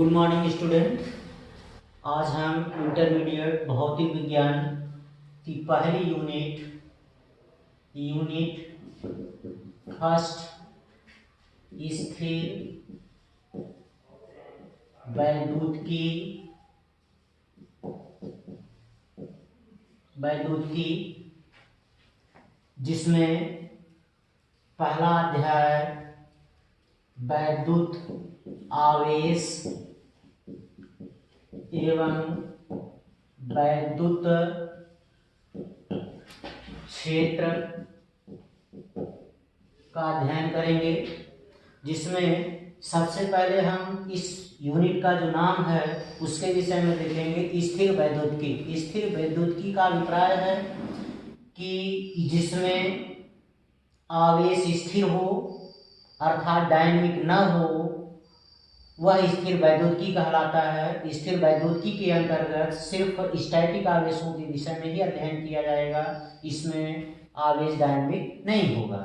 Good morning student. आज हम intermediate भौतिक विज्ञान की पहली यूनिट फर्स्ट स्थिर वैद्युतिकी जिसमें पहला अध्याय वैद्युत आवेश एवं वैद्युत क्षेत्र का अध्ययन करेंगे, जिसमें सबसे पहले हम इस यूनिट का जो नाम है उसके विषय में देखेंगे। स्थिर वैद्युतिकी। स्थिर वैद्युतिकी का अभिप्राय है कि जिसमें आवेश स्थिर हो अर्थात डायनेमिक न हो, वह स्थिर वैद्युतिकी कहलाता है। स्थिर वैद्युतिकी के अंतर्गत सिर्फ स्टैटिक आवेशों के विषय में ही अध्ययन किया जाएगा, इसमें आवेश डायनेमिक नहीं होगा।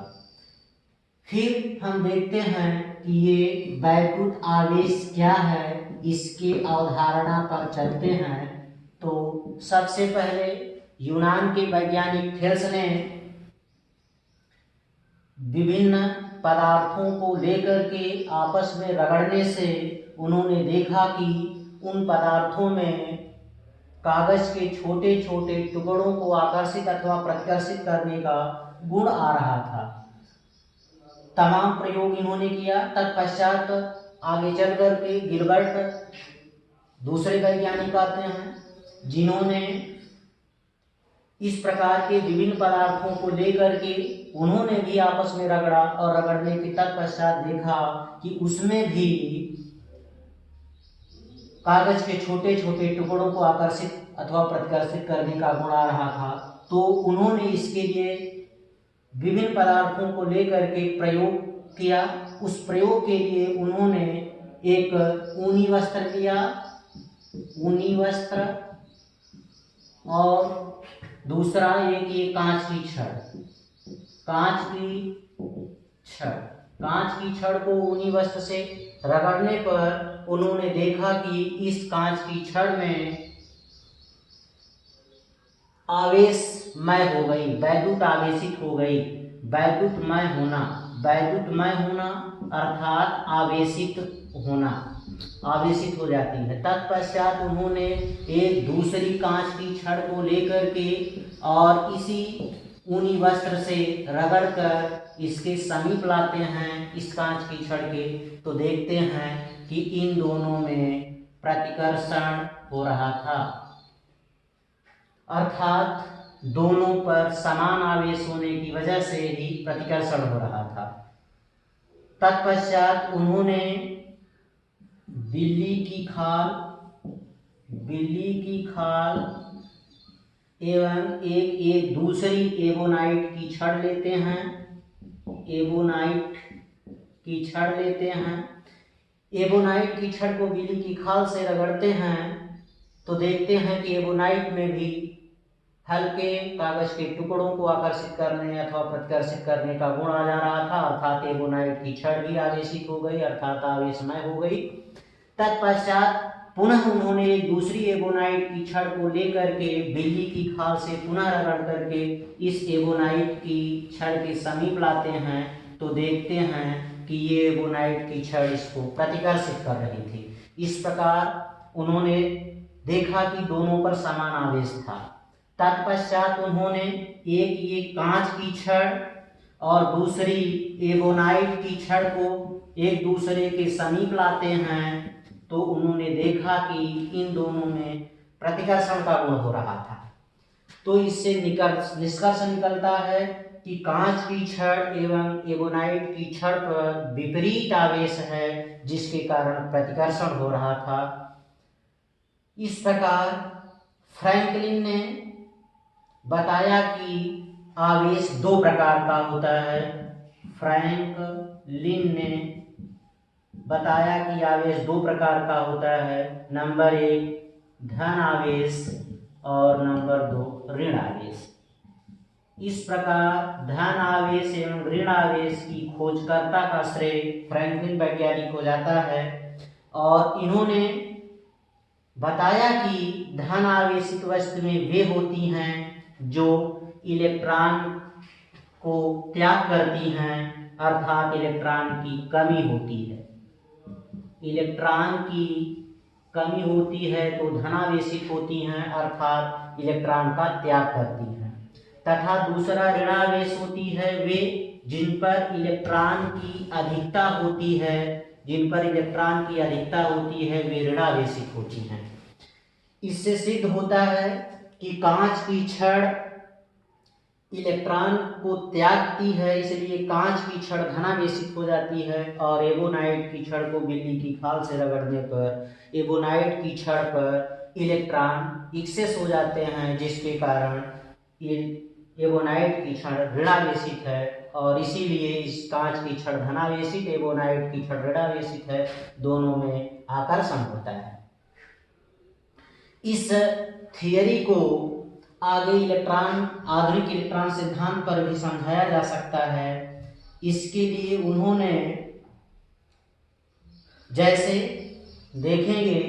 फिर हम देखते हैं कि ये वैद्युत आवेश क्या है, इसके अवधारणा पर चलते हैं। तो सबसे पहले यूनान के वैज्ञानिक थेल्स ने विभिन्न पदार्थों को लेकर के आपस में रगड़ने से उन्होंने देखा कि उन पदार्थों में कागज के छोटे छोटे टुकड़ों को आकर्षित अथवा प्रतिकर्षित करने का गुण आ रहा था। तमाम प्रयोग इन्होंने किया। तत्पश्चात आगे चल करके गिलबर्ट दूसरे वैज्ञानिक आते हैं, जिन्होंने इस प्रकार के विभिन्न पदार्थों को लेकर के उन्होंने भी आपस में रगड़ा और रगड़ने के तत्पश्चात देखा कि उसमें भी कागज के छोटे छोटे टुकड़ों को आकर्षित अथवा प्रतिकर्षित करने का गुण आ रहा था। तो उन्होंने इसके लिए विभिन्न पदार्थों को लेकर के प्रयोग किया। उस प्रयोग के लिए उन्होंने एक ऊनी वस्त्र लिया, ऊनी वस्त्र, और दूसरा एक ये कांच की छड़ को ऊनी वस्त्र से रगड़ने पर उन्होंने देखा कि इस कांच की छड़ में आवेशमय हो गई, वैद्युत आवेशित हो गई। वैद्युतमय होना अर्थात आवेशित हो जाती है। तत्पश्चात उन्होंने एक दूसरी कांच की छड़ को लेकर के और इसी ऊनी वस्त्र से रगड़कर इसके समीप लाते हैं इस कांच की छड़ के, तो देखते हैं कि इन दोनों में प्रतिकर्षण हो रहा था, अर्थात दोनों पर समान आवेश होने की वजह से ही प्रतिकर्षण हो रहा था। तत्पश्चात उन्होंने बिल्ली की खाल एवं एक दूसरी एबोनाइट की छड़ लेते हैं। एबोनाइट की छड़ को बिल्ली की खाल से रगड़ते हैं, तो देखते हैं कि एबोनाइट में भी हल्के कागज के टुकड़ों को आकर्षित करने अथवा प्रतिकर्षित करने का गुण आ जा रहा था, अर्थात एबोनाइट की छड़ भी आवेशित हो गई, अर्थात आवेशमय हो गई। तत्पश्चात पुनः उन्होंने एक दूसरी एबोनाइट की छड़ को लेकर के बिल्ली की खाल से पुनः रगड़ करके इस एबोनाइट की छड़ के समीप लाते हैं, तो देखते हैं कि ये एबोनाइट की छड़ इसको प्रतिकर्षित कर रही थी। इस प्रकार उन्होंने देखा कि दोनों पर समान आवेश था। तत्पश्चात उन्होंने एक ये कांच की छड़ और दूसरी एबोनाइट की छड़ को एक दूसरे के समीप लाते हैं, तो उन्होंने देखा कि इन दोनों में प्रतिकर्षण का गुण हो रहा था। तो इससे निष्कर्ष निकलता है कि कांच की छड़ एवं एबोनाइट की छड़ पर विपरीत आवेश है, जिसके कारण प्रतिकर्षण हो रहा था। इस प्रकार फ्रैंकलिन ने बताया कि आवेश दो प्रकार का होता है। फ्रैंकलिन ने बताया कि आवेश दो प्रकार का होता है। नंबर 1 धन आवेश और नंबर 2 ऋण आवेश। इस प्रकार धन आवेश एवं ऋण आवेश की खोजकर्ता का श्रेय फ्रैंकलिन वैज्ञानिक को जाता है, और इन्होंने बताया कि धन आवेशित वस्तुएं वे होती हैं जो इलेक्ट्रॉन को त्याग करती हैं, अर्थात इलेक्ट्रॉन की कमी होती है। इलेक्ट्रॉन की कमी होती है तो धनावेशित होती हैं, अर्थात इलेक्ट्रॉन का त्याग करती हैं। तथा दूसरा ऋणावेश होती है वे जिन पर इलेक्ट्रॉन की अधिकता होती है, जिन पर इलेक्ट्रॉन की अधिकता होती है वे ऋणावेशित होती हैं। इससे सिद्ध होता है कि कांच की छड़ इलेक्ट्रॉन को त्यागती है, इसलिए कांच की छड़ धनावेशित हो जाती है। और एबोनाइट की छड़ को बिल्ली की खाल से रगड़ने पर एबोनाइट की छड़ पर इलेक्ट्रॉन एक्सेस हो जाते हैं, जिसके कारण एबोनाइट की छड़ ऋणावेशित है। और इसीलिए इस कांच की छड़ धनावेशित, एबोनाइट की छड़ ऋणावेशित है, दोनों में आकर्षण होता है। इस थियरी को आगे आधुनिक इलेक्ट्रॉन सिद्धांत पर भी समझाया जा सकता है। इसके लिए उन्होंने जैसे देखेंगे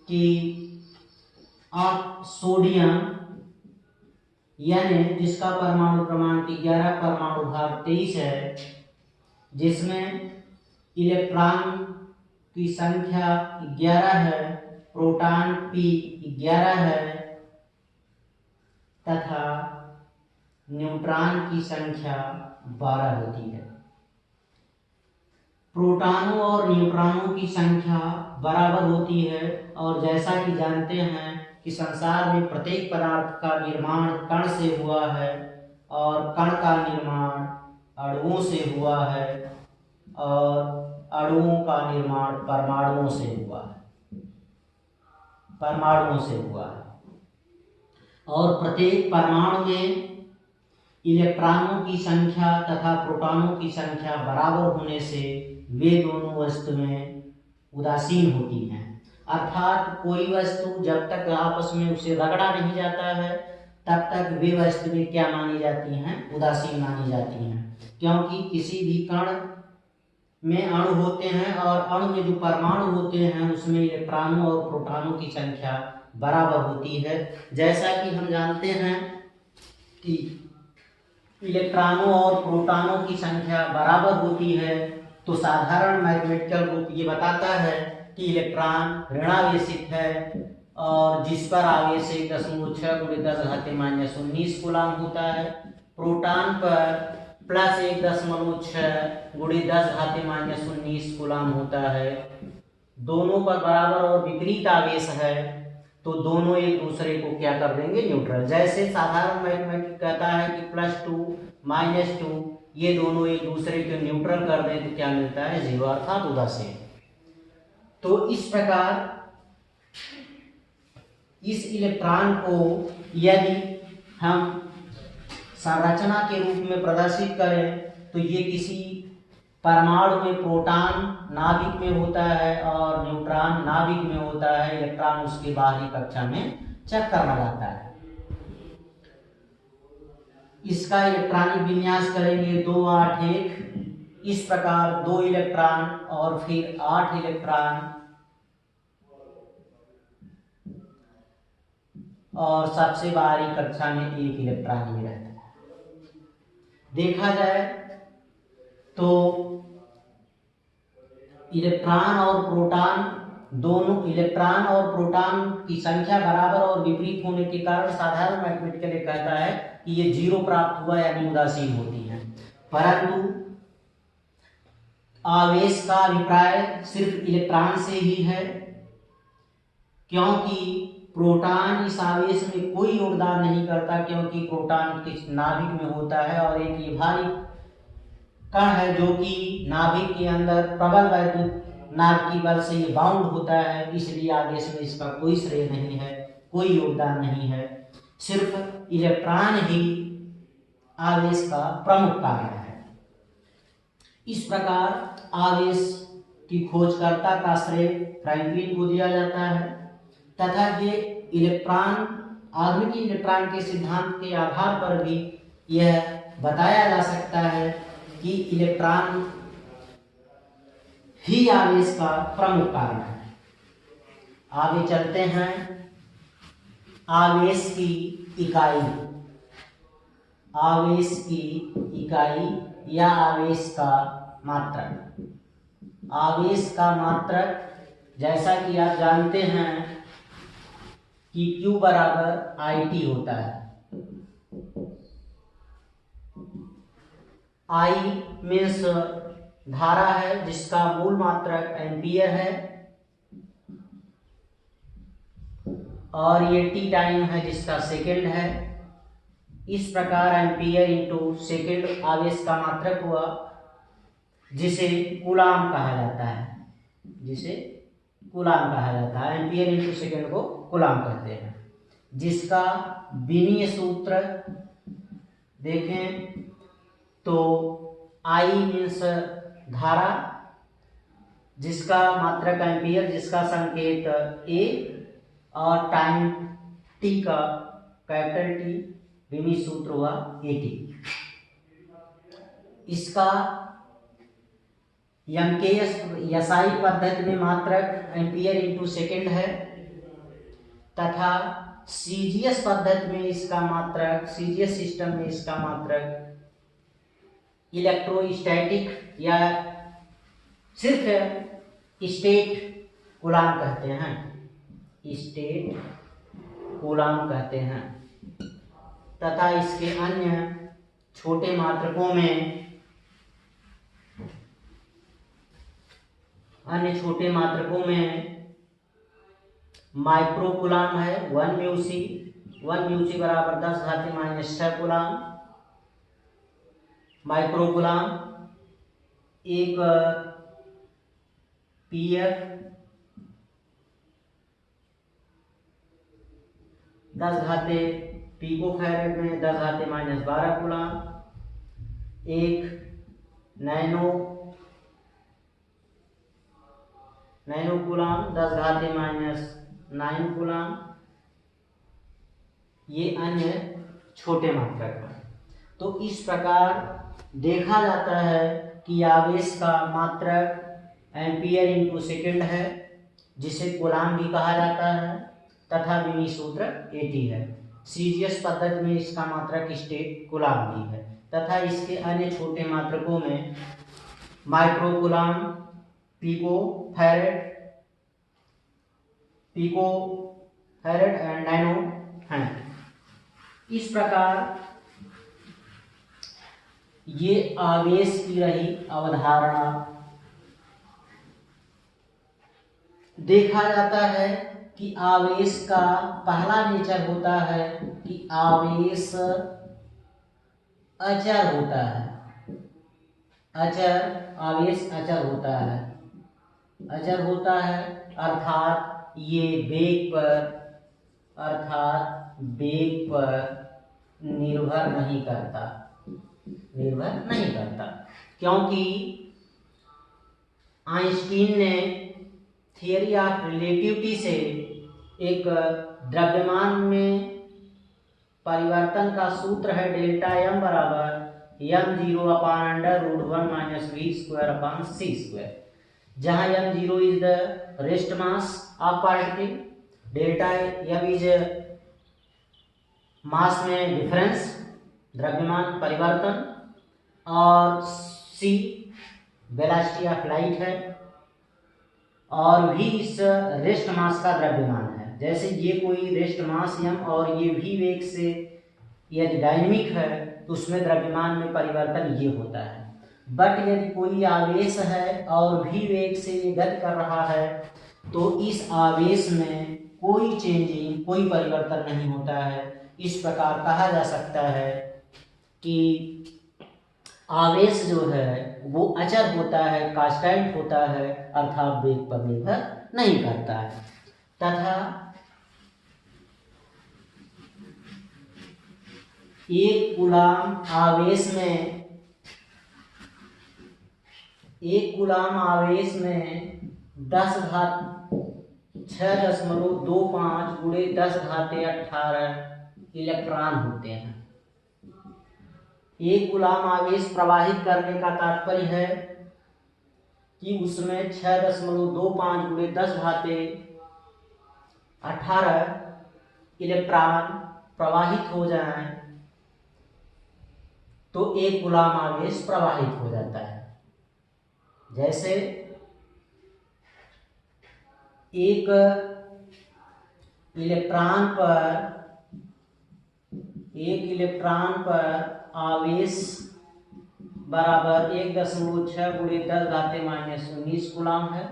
कि आप सोडियम यानी जिसका परमाणु क्रमांक 11 परमाणु भार 23 है, जिसमें इलेक्ट्रॉन की संख्या 11 है, प्रोटॉन p 11 है तथा न्यूट्रॉन की संख्या 12 होती है। प्रोटॉनों और न्यूट्रॉनों की संख्या बराबर होती है। और जैसा कि जानते हैं कि संसार में प्रत्येक पदार्थ का निर्माण कण से हुआ है और कण का निर्माण अणुओं से हुआ है और अणुओं का निर्माण परमाणुओं से हुआ है, और प्रत्येक परमाणु में इलेक्ट्रॉनों की संख्या तथा प्रोटॉनों की संख्या बराबर होने से वे दोनों वस्तुएं उदासीन होती हैं। अर्थात कोई वस्तु जब तक आपस में उसे रगड़ा नहीं जाता है तब तक वे वस्तुएं क्या मानी जाती हैं? उदासीन मानी जाती हैं। क्योंकि किसी भी कण में अणु होते हैं और अणु में जो परमाणु होते हैं उसमें इलेक्ट्रॉनों और प्रोटॉनों की संख्या बराबर होती है। जैसा कि हम जानते हैं कि इलेक्ट्रॉनों और प्रोटॉनों की संख्या बराबर होती है, तो साधारण मैथमेटिकल रूप ये बताता है कि इलेक्ट्रॉन ऋणावेशित है और जिस पर आवेश 1.6 × 10⁻19 कूलम होता है। प्रोटॉन पर प्लस 1.6 × 10⁻19 कूलम होता है। दोनों पर बराबर और विपरीत आवेश है तो दोनों एक दूसरे को क्या कर देंगे? न्यूट्रल। जैसे साधारण मैथमेटिक्स कहता है कि +2 - 2 ये दोनों एक दूसरे को न्यूट्रल कर दें तो क्या मिलता है? 0, अर्थात उदासीन। तो इस प्रकार इस इलेक्ट्रॉन को यदि हम संरचना के रूप में प्रदर्शित करें तो ये किसी परमाणु में प्रोटॉन नाभिक में होता है और न्यूट्रॉन नाभिक में होता है। इलेक्ट्रॉन उसके बाहरी कक्षा में चक्कर लगाता है। इसका इलेक्ट्रॉनिक विन्यास करेंगे 2, 8, 1। इस प्रकार 2 इलेक्ट्रॉन और फिर 8 इलेक्ट्रॉन और सबसे बाहरी कक्षा में 1 इलेक्ट्रॉन ही रहता है। देखा जाए तो इलेक्ट्रॉन और प्रोटॉन की संख्या बराबर और विपरीत होने के कारण साधारण मैथमेटिकल कहता है कि ये 0 प्राप्त हुआ यानी उदासीन होती है। परंतु आवेश का अभिप्राय सिर्फ इलेक्ट्रॉन से ही है, क्योंकि प्रोटॉन इस आवेश में कोई योगदान नहीं करता, क्योंकि प्रोटॉन किस नाभिक में होता है और एक ये भारी कण है जो कि नाभिक के अंदर प्रबल वैद्युत नाभिकीय बल से ये बाउंड होता है। इसलिए आवेश में इसका कोई श्रेय नहीं है, कोई योगदान नहीं है। सिर्फ इलेक्ट्रॉन ही आवेश का प्रमुख कारण है। इस प्रकार आवेश की खोजकर्ता का श्रेय फ्रैंकलिन को दिया जाता है तथा ये इलेक्ट्रॉन आधुनिक इलेक्ट्रॉन के सिद्धांत के आधार पर भी यह बताया जा सकता है कि इलेक्ट्रॉन ही आवेश का प्रमुख कारण है। आगे चलते हैं। आवेश की इकाई, आवेश की इकाई या आवेश का मात्रक। आवेश का मात्रक जैसा कि आप जानते हैं कि Q बराबर IT होता है। I मीन्स धारा है जिसका मूल मात्रक एम्पियर है, और ये T टाइम है जिसका सेकंड है। इस प्रकार एम्पियर इंटू सेकंड आवेश का मात्रक हुआ, जिसे कूलाम कहा जाता है, जिसे कूलाम कहा जाता है। एम्पियर इंटू सेकंड को कूलाम कहते हैं, जिसका विमीय सूत्र देखें तो I मीन्स धारा जिसका मात्रक एम्पियर, जिसका संकेत A, और टाइम T का कैपिटल T, विमीय सूत्र हुआ AT। इसका एसआई पद्धति में मात्रक एम्पियर इंटू सेकेंड है, तथा सीजीएस पद्धति में इसका मात्रक, सीजीएस सिस्टम में इसका मात्रक इलेक्ट्रोस्टैटिक या सिर्फ स्टेट कूलाम कहते हैं, स्टेट कूलाम कहते हैं। तथा इसके अन्य छोटे मात्रकों में, माइक्रो कूलाम है 1 म्यूसी, 1 म्यूसी बराबर 10⁻⁻⁶ कूलाम। माइक्रो कूलाम एक पीएफ 10 पिको फैरेड में 10⁻⁻12 कूलाम। एक नैनो कूलाम 10⁻⁹ कूलाम। ये अन्य छोटे मात्रक हैं। तो इस प्रकार देखा जाता है कि आवेश का मात्रक एम्पियर इंटू सेकेंड है, जिसे कूलाम भी कहा जाता है, तथा विमीय सूत्र AT है। सीजीएस पद्धति में इसका मात्रक स्टेट कूलाम भी है, तथा इसके अन्य छोटे मात्रकों में micro coulomb, pico farad and nano हैं। इस प्रकार ये आवेश की रही अवधारणा। देखा जाता है कि आवेश का पहला नेचर होता है कि आवेश अचर होता है। आवेश अचर होता है, अर्थात ये वेग पर निर्भर नहीं करता, क्योंकि आइंस्टीन ने थियरी ऑफ रिलेटिविटी से एक द्रव्यमान में परिवर्तन का सूत्र है डेल्टा m बराबर m0/√1 - v²/c², जहाँ m0 is the rest mass of particle, delta m is mass में डिफरेंस, द्रव्यमान परिवर्तन, और c वेलोसिटी ऑफ लाइट है, और v इस रेस्ट मास का द्रव्यमान है। जैसे ये कोई रेस्ट मास m और ये v वेग से यदि डायनेमिक है तो उसमें द्रव्यमान में परिवर्तन ये होता है। बट यदि कोई आवेश है और v वेग से ये गति कर रहा है तो इस आवेश में कोई चेंजिंग, कोई परिवर्तन नहीं होता है। इस प्रकार कहा जा सकता है कि आवेश जो है वो अचर होता है, कांस्टेंट होता है, अर्थात वेग पर निर्भर नहीं करता है। तथा एक कूलाम आवेश में 6.25 × 10⁻18 इलेक्ट्रॉन होते हैं। एक कूलाम आवेश प्रवाहित करने का तात्पर्य है कि उसमें 6.25 × 10⁻ 18 इलेक्ट्रॉन प्रवाहित हो जाएं तो एक गुलाम आवेश प्रवाहित हो जाता है। जैसे एक इलेक्ट्रॉन पर आवेश बराबर 1.6 गुणे 10⁻⁻19 गुलाम है।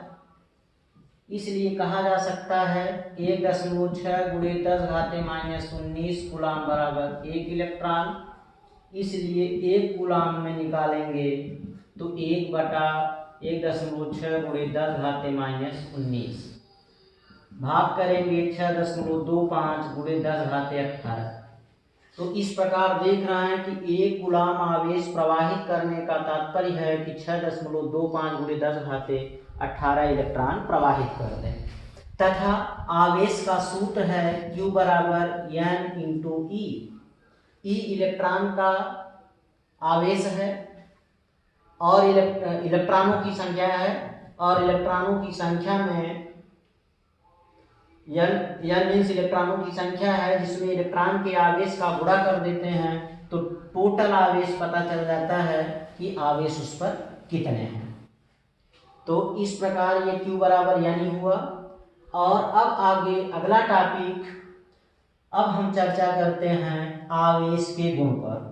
इसलिए कहा जा सकता है 1.6 गुणे 10⁻⁻19 गुलाम बराबर 1 इलेक्ट्रॉन। इसलिए एक गुलाम में निकालेंगे तो 1/1.6 गुणे 10⁻⁻19 भाग करेंगे 6.25 गुणे 10⁻18। तो इस प्रकार देख रहे हैं कि एक गुलाम आवेश प्रवाहित करने का तात्पर्य है कि 6.25 गुणे 10⁻18 इलेक्ट्रॉन प्रवाहित कर दें। तथा आवेश का सूत्र है Q बराबर N इंटू ई। ई इलेक्ट्रॉन का आवेश है और इलेक्ट्रॉनों की संख्या है, और इलेक्ट्रॉनों की संख्या में N मीन्स इलेक्ट्रॉनों की संख्या है, जिसमें इलेक्ट्रॉन के आवेश का गुणा कर देते हैं तो टोटल आवेश पता चल जाता है कि आवेश उस पर कितने हैं। तो इस प्रकार ये Q बराबर यानी हुआ। और अब आगे अगला टॉपिक, अब हम चर्चा करते हैं आवेश के गुण पर।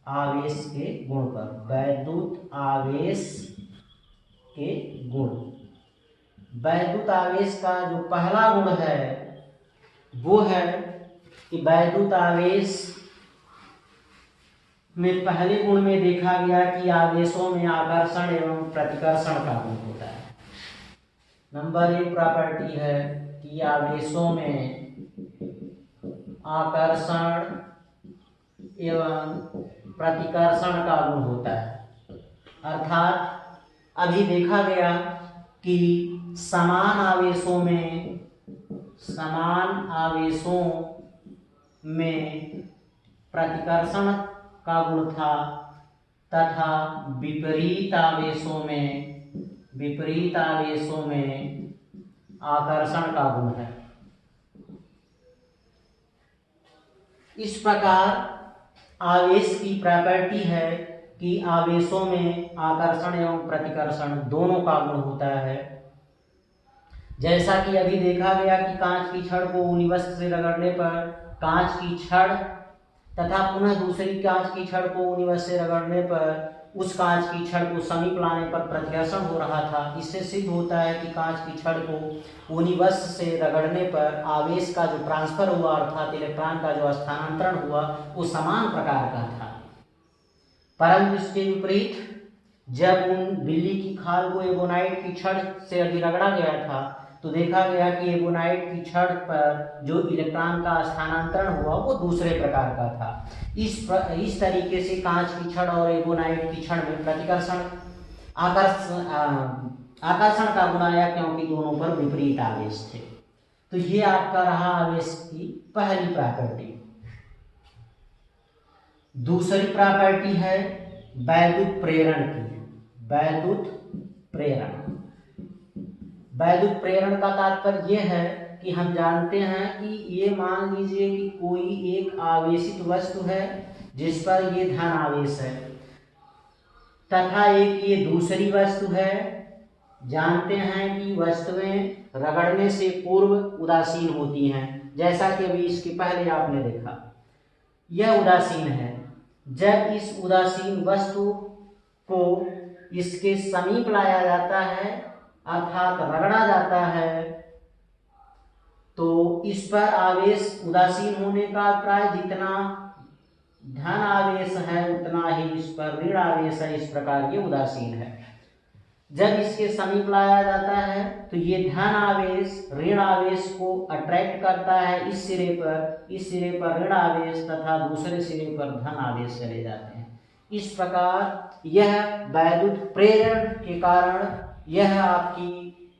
आवेश के गुण पर, वैद्युत आवेश के गुण। वैद्युत आवेश का जो पहला गुण है वो है कि वैद्युत आवेश में पहले गुण में देखा गया कि आवेशों में आकर्षण एवं प्रतिकर्षण का गुण होता है। नंबर 1 प्रॉपर्टी है कि आवेशों में आकर्षण एवं प्रतिकर्षण का गुण होता है। अर्थात अभी देखा गया कि समान आवेशों में प्रतिकर्षण का गुण था तथा विपरीत आवेशों में आकर्षण का गुण है। इस प्रकार आवेश की प्रॉपर्टी है कि आवेशों में आकर्षण एवं प्रतिकर्षण दोनों का गुण होता है। जैसा कि अभी देखा गया कि कांच की छड़ को ऊनी वस्त्र से रगड़ने पर कांच की छड़ तथा पुनः दूसरी कांच की छड़ को ऊनी वस्त्र से रगड़ने पर उस कांच की छड़ को समीप लाने पर प्रतिकर्षण हो रहा था। इससे सिद्ध होता है कि कांच की छड़ को ऊनी वस्त्र से रगड़ने पर आवेश का जो ट्रांसफर हुआ अर्थात इलेक्ट्रॉन का जो स्थानांतरण हुआ वो समान प्रकार का था। परंतु इसके विपरीत जब उन बिल्ली की खाल को एबोनाइट की छड़ से अभी रगड़ा गया था तो देखा गया कि एबोनाइट की छड़ पर जो इलेक्ट्रॉन का स्थानांतरण हुआ वो दूसरे प्रकार का था। इस तरीके से कांच की छड़ और एबोनाइट की छड़ में आकर्षण का गुण आया, क्योंकि दोनों पर विपरीत आवेश थे। तो ये आपका रहा आवेश की पहली प्रॉपर्टी। दूसरी प्रॉपर्टी है वैद्युत प्रेरण की। वैद्युत प्रेरण का तात्पर्य यह है कि हम जानते हैं कि ये मान लीजिए कि कोई एक आवेशित वस्तु है जिस पर ये धन आवेश है तथा एक ये दूसरी वस्तु है। जानते हैं कि वस्तुएं रगड़ने से पूर्व उदासीन होती हैं, जैसा कि अभी इसके पहले आपने देखा यह उदासीन है। जब इस उदासीन वस्तु को इसके समीप लाया जाता है अर्थात रगड़ा जाता है तो इस पर आवेश उदासीन होने का अभिप्राय जितना धन आवेश है उतना ही इस पर ऋण आवेश है। इस प्रकार ये उदासीन है। जब इसके समीप लाया जाता है तो ये धन आवेश ऋण आवेश को अट्रैक्ट करता है। इस सिरे पर ऋण आवेश तथा दूसरे सिरे पर धन आवेश चले जाते हैं। इस प्रकार यह वैद्युत प्रेरण के कारण यह आपकी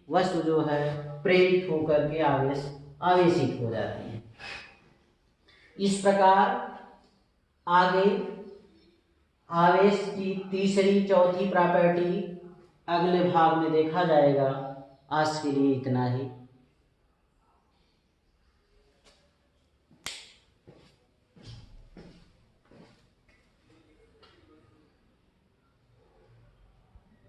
वस्तु जो है प्रेरित होकर के आवेशित हो जाती है। इस प्रकार आगे आवेश की तीसरी चौथी प्रॉपर्टी अगले भाग में देखा जाएगा। आज के लिए इतना ही।